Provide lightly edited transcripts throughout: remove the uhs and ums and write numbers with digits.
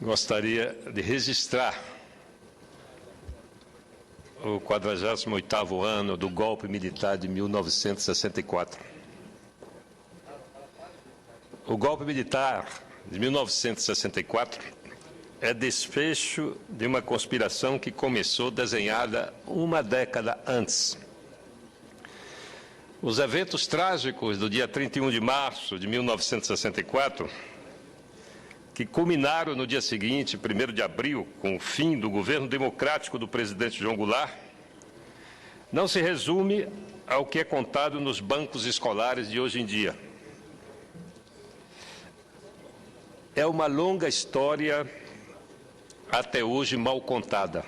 Gostaria de registrar o 48º ano do golpe militar de 1964. O golpe militar de 1964 é desfecho de uma conspiração que começou desenhada uma década antes. Os eventos trágicos do dia 31 de março de 1964, que culminaram no dia seguinte, 1º de abril, com o fim do governo democrático do presidente João Goulart, não se resume ao que é contado nos bancos escolares de hoje em dia. É uma longa história, até hoje mal contada.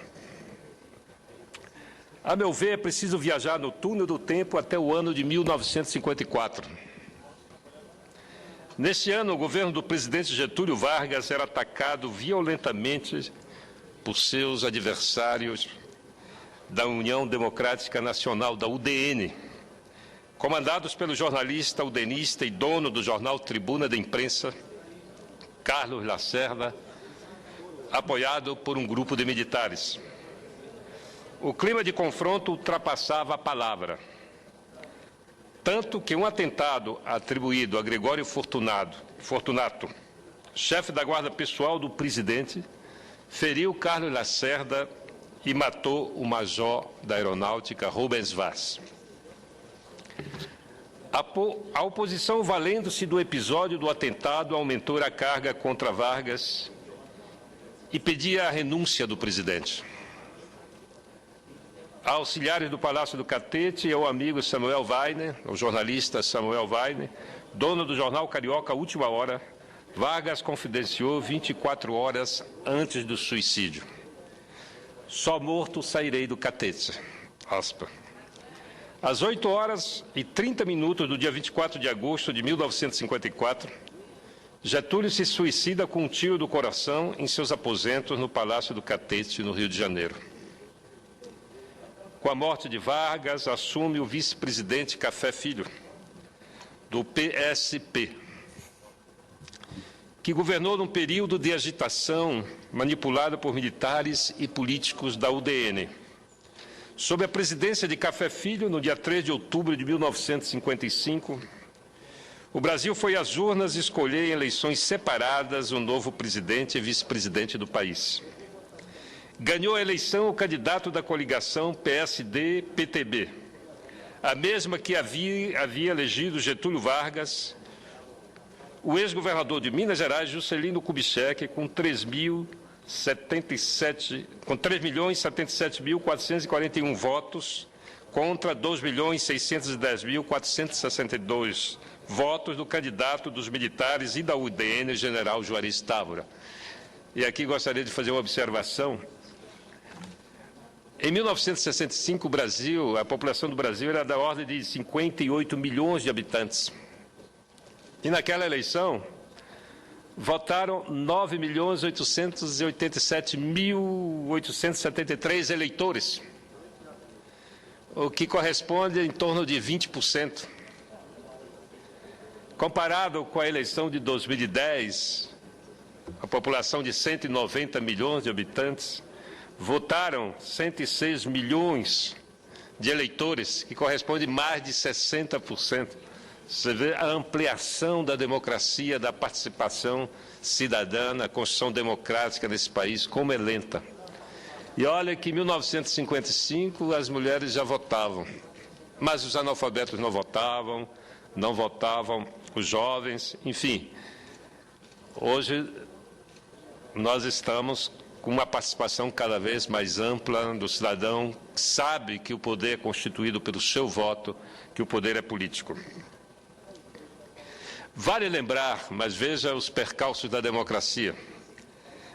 A meu ver, é preciso viajar no túnel do tempo até o ano de 1954. Neste ano, o governo do presidente Getúlio Vargas era atacado violentamente por seus adversários da União Democrática Nacional, da UDN, comandados pelo jornalista udenista e dono do jornal Tribuna da Imprensa, Carlos Lacerda, apoiado por um grupo de militares. O clima de confronto ultrapassava a palavra, tanto que um atentado atribuído a Gregório Fortunato, chefe da guarda pessoal do presidente, feriu Carlos Lacerda e matou o major da aeronáutica Rubens Vaz. A oposição, valendo-se do episódio do atentado, aumentou a carga contra Vargas e pedia a renúncia do presidente. Auxiliares do Palácio do Catete e o amigo Samuel Weiner, o jornalista Samuel Weiner, dono do jornal Carioca Última Hora, Vargas confidenciou 24 horas antes do suicídio: só morto sairei do Catete. Aspa. Às 8h30 do dia 24 de agosto de 1954, Getúlio se suicida com um tiro do coração em seus aposentos no Palácio do Catete, no Rio de Janeiro. Com a morte de Vargas, assume o vice-presidente Café Filho, do PSP, que governou num período de agitação manipulada por militares e políticos da UDN. Sob a presidência de Café Filho, no dia 3 de outubro de 1955, o Brasil foi às urnas escolher em eleições separadas o novo presidente e vice-presidente do país. Ganhou a eleição o candidato da coligação PSD-PTB, a mesma que havia elegido Getúlio Vargas, o ex-governador de Minas Gerais, Juscelino Kubitschek, com 3.077.441 votos, contra 2.610.462 votos do candidato dos militares e da UDN, general Juarez Távora. E aqui gostaria de fazer uma observação. Em 1965, a população do Brasil era da ordem de 58 milhões de habitantes. E naquela eleição, votaram 9.887.873 eleitores, o que corresponde a em torno de 20%. Comparado com a eleição de 2010, a população de 190 milhões de habitantes, votaram 106 milhões de eleitores, que corresponde a mais de 60%. Você vê a ampliação da democracia, da participação cidadã na construção democrática nesse país, como é lenta. E olha que em 1955 as mulheres já votavam, mas os analfabetos não votavam os jovens, enfim. Hoje nós estamos com uma participação cada vez mais ampla do cidadão que sabe que o poder é constituído pelo seu voto, que o poder é político. Vale lembrar, mas veja os percalços da democracia,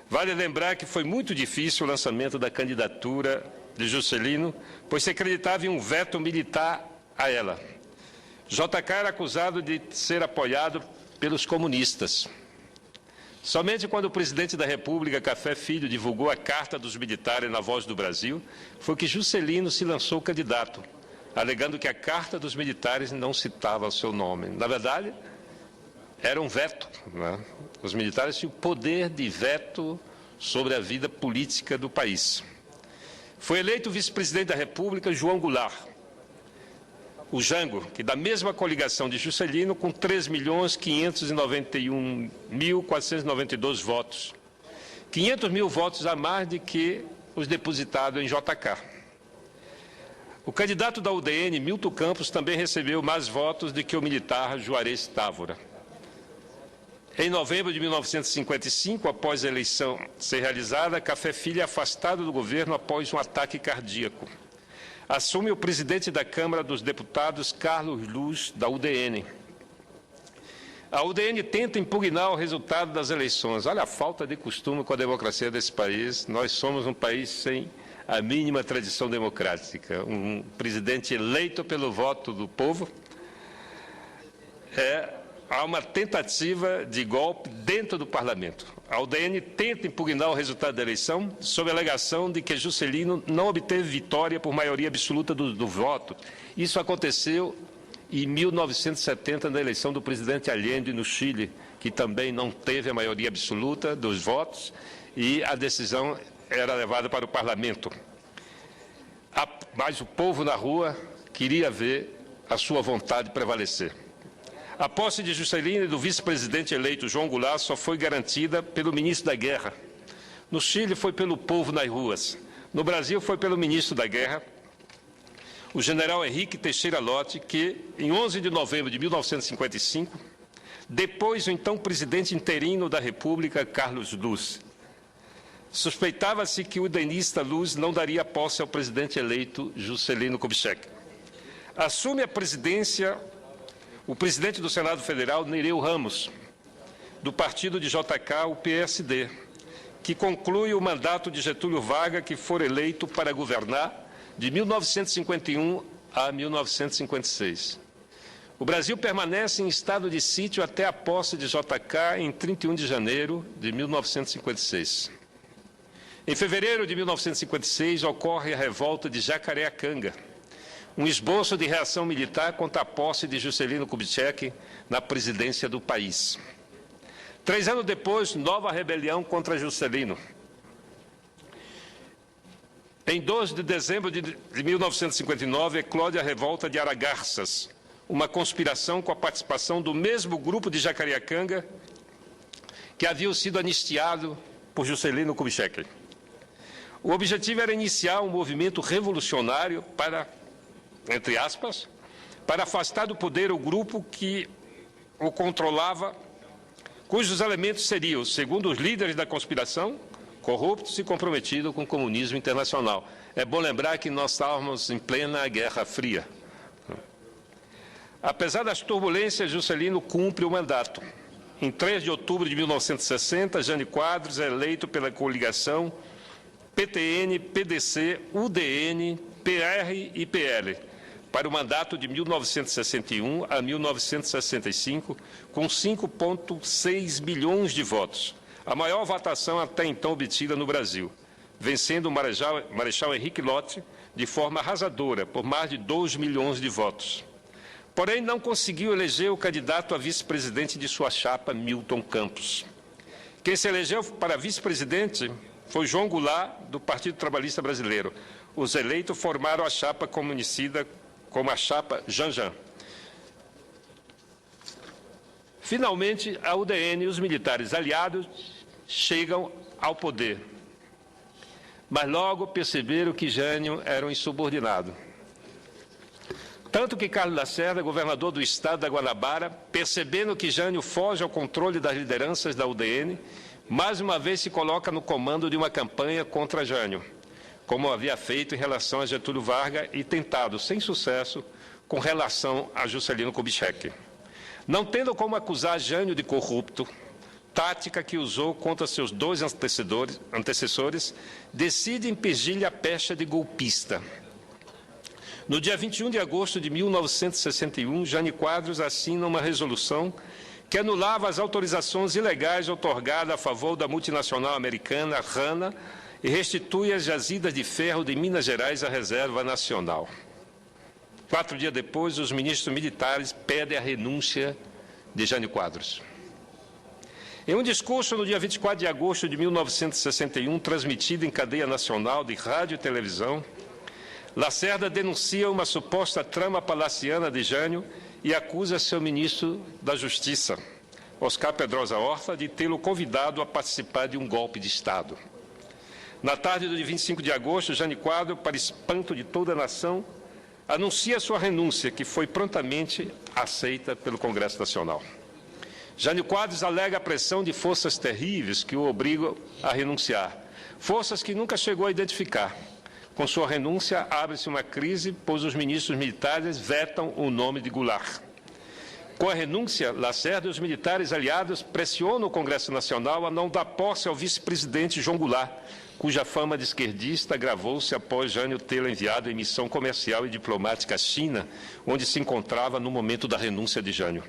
vale lembrar que foi muito difícil o lançamento da candidatura de Juscelino, pois se acreditava em um veto militar a ela. JK era acusado de ser apoiado pelos comunistas. Somente quando o presidente da República, Café Filho, divulgou a Carta dos Militares na Voz do Brasil, foi que Juscelino se lançou candidato, alegando que a Carta dos Militares não citava o seu nome. Na verdade, era um veto, né? Os militares tinham poder de veto sobre a vida política do país. Foi eleito vice-presidente da República João Goulart, o Jango, que da mesma coligação de Juscelino, com 3.591.492 votos. 500 mil votos a mais do que os depositados em JK. O candidato da UDN, Milton Campos, também recebeu mais votos do que o militar Juarez Távora. Em novembro de 1955, após a eleição ser realizada, Café Filho é afastado do governo após um ataque cardíaco. Assume o presidente da Câmara dos Deputados, Carlos Luz, da UDN. A UDN tenta impugnar o resultado das eleições. Olha a falta de costume com a democracia desse país. Nós somos um país sem a mínima tradição democrática. Um presidente eleito pelo voto do povo. Há uma tentativa de golpe dentro do parlamento. A UDN tenta impugnar o resultado da eleição sob a alegação de que Juscelino não obteve vitória por maioria absoluta do voto. Isso aconteceu em 1970, na eleição do presidente Allende no Chile, que também não teve a maioria absoluta dos votos e a decisão era levada para o parlamento. Mas o povo na rua queria ver a sua vontade prevalecer. A posse de Juscelino e do vice-presidente eleito João Goulart só foi garantida pelo ministro da Guerra. No Chile foi pelo povo nas ruas. No Brasil foi pelo ministro da Guerra, o general Henrique Teixeira Lott, que, em 11 de novembro de 1955, depois o então presidente interino da República, Carlos Luz. Suspeitava-se que o udenista Luz não daria posse ao presidente eleito Juscelino Kubitschek. Assume a presidência o presidente do Senado Federal, Nereu Ramos, do partido de JK, o PSD, que conclui o mandato de Getúlio Vargas, que for eleito para governar de 1951 a 1956. O Brasil permanece em estado de sítio até a posse de JK em 31 de janeiro de 1956. Em fevereiro de 1956, ocorre a revolta de Jacareacanga, um esboço de reação militar contra a posse de Juscelino Kubitschek na presidência do país. 3 anos depois, nova rebelião contra Juscelino. Em 12 de dezembro de 1959, eclode a revolta de Aragarças, uma conspiração com a participação do mesmo grupo de Jacareacanga que havia sido anistiado por Juscelino Kubitschek. O objetivo era iniciar um movimento revolucionário para, entre aspas, para afastar do poder o grupo que o controlava, cujos elementos seriam, segundo os líderes da conspiração, corruptos e comprometidos com o comunismo internacional. É bom lembrar que nós estávamos em plena Guerra Fria. Apesar das turbulências, Juscelino cumpre o mandato. Em 3 de outubro de 1960, Jânio Quadros é eleito pela coligação PTN, PDC, UDN, PR e PL, para o mandato de 1961 a 1965, com 5,6 milhões de votos, a maior votação até então obtida no Brasil, vencendo o Marechal Henrique Lott de forma arrasadora, por mais de 2 milhões de votos. Porém, não conseguiu eleger o candidato a vice-presidente de sua chapa, Milton Campos. Quem se elegeu para vice-presidente foi João Goulart, do Partido Trabalhista Brasileiro. Os eleitos formaram a chapa conhecida como a chapa Janjan. Finalmente, a UDN e os militares aliados chegam ao poder. Mas logo perceberam que Jânio era um insubordinado. Tanto que Carlos Lacerda, governador do estado da Guanabara, percebendo que Jânio foge ao controle das lideranças da UDN, mais uma vez se coloca no comando de uma campanha contra Jânio, como havia feito em relação a Getúlio Vargas e tentado, sem sucesso, com relação a Juscelino Kubitschek. Não tendo como acusar Jânio de corrupto, tática que usou contra seus 2 antecessores, decide impingir-lhe a pecha de golpista. No dia 21 de agosto de 1961, Jânio Quadros assina uma resolução que anulava as autorizações ilegais outorgadas a favor da multinacional americana Rana e restitui as jazidas de ferro de Minas Gerais à Reserva Nacional. 4 dias depois, os ministros militares pedem a renúncia de Jânio Quadros. Em um discurso no dia 24 de agosto de 1961, transmitido em cadeia nacional de rádio e televisão, Lacerda denuncia uma suposta trama palaciana de Jânio e acusa seu ministro da Justiça, Oscar Pedrosa Horta, de tê-lo convidado a participar de um golpe de Estado. Na tarde do dia 25 de agosto, Jânio Quadros, para espanto de toda a nação, anuncia sua renúncia, que foi prontamente aceita pelo Congresso Nacional. Jânio Quadros alega a pressão de forças terríveis que o obrigam a renunciar, forças que nunca chegou a identificar. Com sua renúncia, abre-se uma crise, pois os ministros militares vetam o nome de Goulart. Com a renúncia, Lacerda e os militares aliados pressionam o Congresso Nacional a não dar posse ao vice-presidente João Goulart, cuja fama de esquerdista agravou-se após Jânio tê-lo enviado em missão comercial e diplomática à China, onde se encontrava no momento da renúncia de Jânio.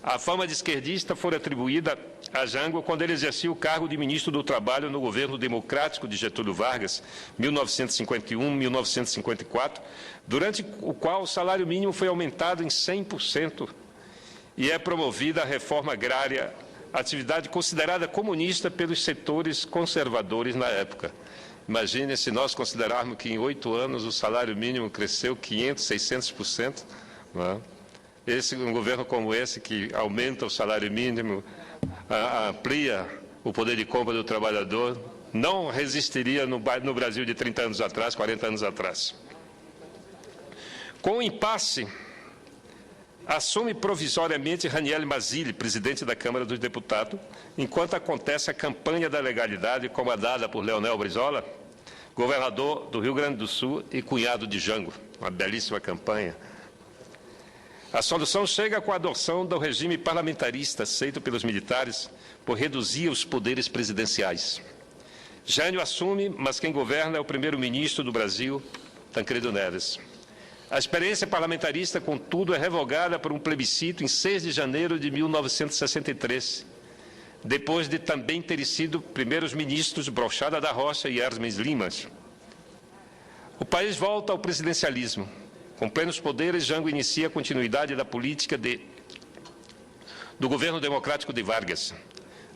A fama de esquerdista foi atribuída a Jango quando ele exercia o cargo de ministro do Trabalho no governo democrático de Getúlio Vargas, 1951-1954, durante o qual o salário mínimo foi aumentado em 100% e é promovida a reforma agrária, atividade considerada comunista pelos setores conservadores na época. Imagine se nós considerarmos que em 8 anos o salário mínimo cresceu 500%, 600%, não é? Um governo como esse, que aumenta o salário mínimo, amplia o poder de compra do trabalhador, não resistiria no Brasil de 30 anos atrás, 40 anos atrás. Com o impasse, assume provisoriamente Ranieri Mazzilli, presidente da Câmara dos Deputados, enquanto acontece a campanha da legalidade comandada por Leonel Brizola, governador do Rio Grande do Sul e cunhado de Jango. Uma belíssima campanha. A solução chega com a adoção do regime parlamentarista aceito pelos militares por reduzir os poderes presidenciais. Jânio assume, mas quem governa é o primeiro-ministro do Brasil, Tancredo Neves. A experiência parlamentarista, contudo, é revogada por um plebiscito em 6 de janeiro de 1963, depois de também terem sido primeiros ministros Brochada da Rocha e Hermes Limas. O país volta ao presidencialismo. Com plenos poderes, Jango inicia a continuidade da política do governo democrático de Vargas.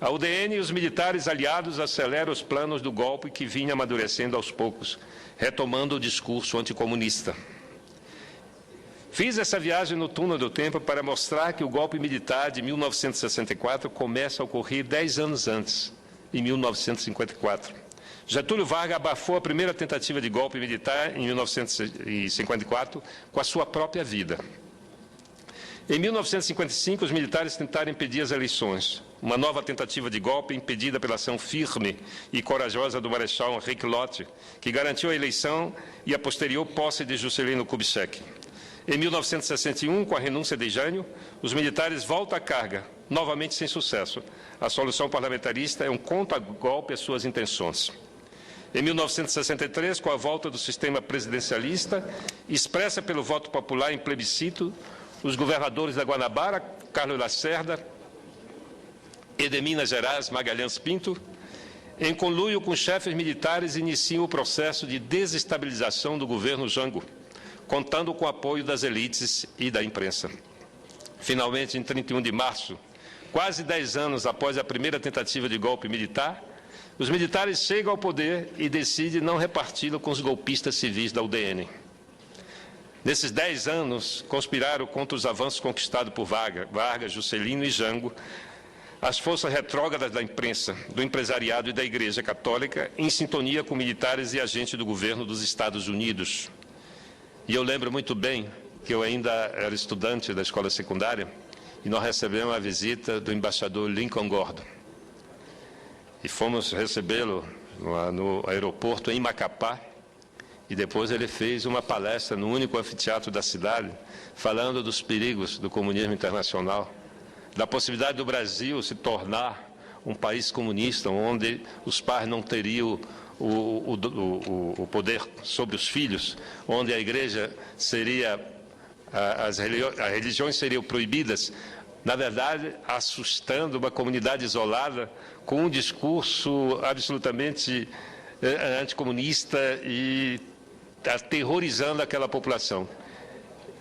A UDN e os militares aliados aceleram os planos do golpe que vinha amadurecendo aos poucos, retomando o discurso anticomunista. Fiz essa viagem no túnel do tempo para mostrar que o golpe militar de 1964 começa a ocorrer 10 anos antes, em 1954. Getúlio Vargas abafou a primeira tentativa de golpe militar em 1954 com a sua própria vida. Em 1955, os militares tentaram impedir as eleições. Uma nova tentativa de golpe impedida pela ação firme e corajosa do Marechal Henrique Lott, que garantiu a eleição e a posterior posse de Juscelino Kubitschek. Em 1961, com a renúncia de Jânio, os militares voltam à carga, novamente sem sucesso. A solução parlamentarista é um contra-golpe às suas intenções. Em 1963, com a volta do sistema presidencialista, expressa pelo voto popular em plebiscito, os governadores da Guanabara, Carlos Lacerda, e de Minas Gerais, Magalhães Pinto, em conluio com chefes militares, iniciam o processo de desestabilização do governo Jango, contando com o apoio das elites e da imprensa. Finalmente, em 31 de março, quase 10 anos após a primeira tentativa de golpe militar, os militares chegam ao poder e decidem não reparti-lo com os golpistas civis da UDN. Nesses 10 anos, conspiraram contra os avanços conquistados por Vargas, Juscelino e Jango, as forças retrógradas da imprensa, do empresariado e da Igreja Católica, em sintonia com militares e agentes do governo dos Estados Unidos. E eu lembro muito bem que eu ainda era estudante da escola secundária e nós recebemos a visita do embaixador Lincoln Gordon. E fomos recebê-lo no aeroporto em Macapá, e depois ele fez uma palestra no único anfiteatro da cidade, falando dos perigos do comunismo internacional, da possibilidade do Brasil se tornar um país comunista, onde os pais não teriam o poder sobre os filhos, onde a igreja seria, as religiões seriam proibidas, na verdade, assustando uma comunidade isolada com um discurso absolutamente anticomunista e aterrorizando aquela população.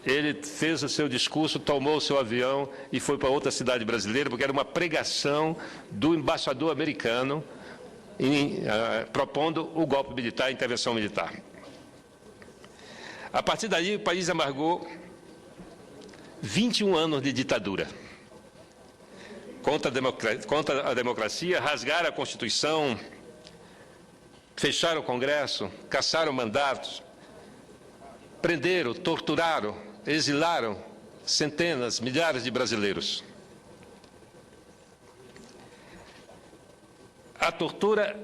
ele fez o seu discurso, tomou o seu avião e foi para outra cidade brasileira, porque era uma pregação do embaixador americano propondo o golpe militar, a intervenção militar. A partir daí, o país amargou 21 anos de ditadura. Contra a democracia, rasgaram a Constituição, fecharam o Congresso, cassaram mandatos, prenderam, torturaram, exilaram centenas, milhares de brasileiros. A tortura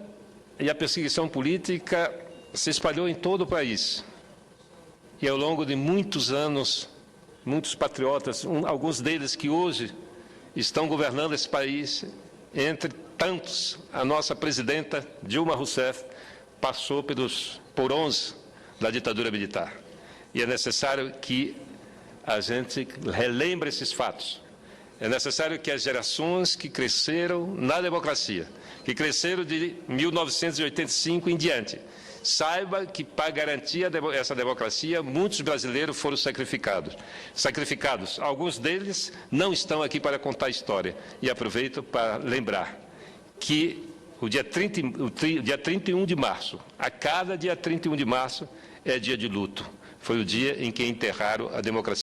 e a perseguição política se espalhou em todo o país. E ao longo de muitos anos, muitos patriotas, alguns deles que hoje estão governando esse país, entre tantos, a nossa presidenta Dilma Rousseff passou por 11 da ditadura militar. E é necessário que a gente relembre esses fatos. É necessário que as gerações que cresceram na democracia, que cresceram de 1985 em diante, saiba que, para garantir essa democracia, muitos brasileiros foram sacrificados. Alguns deles não estão aqui para contar a história. E aproveito para lembrar que o dia 31 de março, a cada dia 31 de março, é dia de luto. Foi o dia em que enterraram a democracia.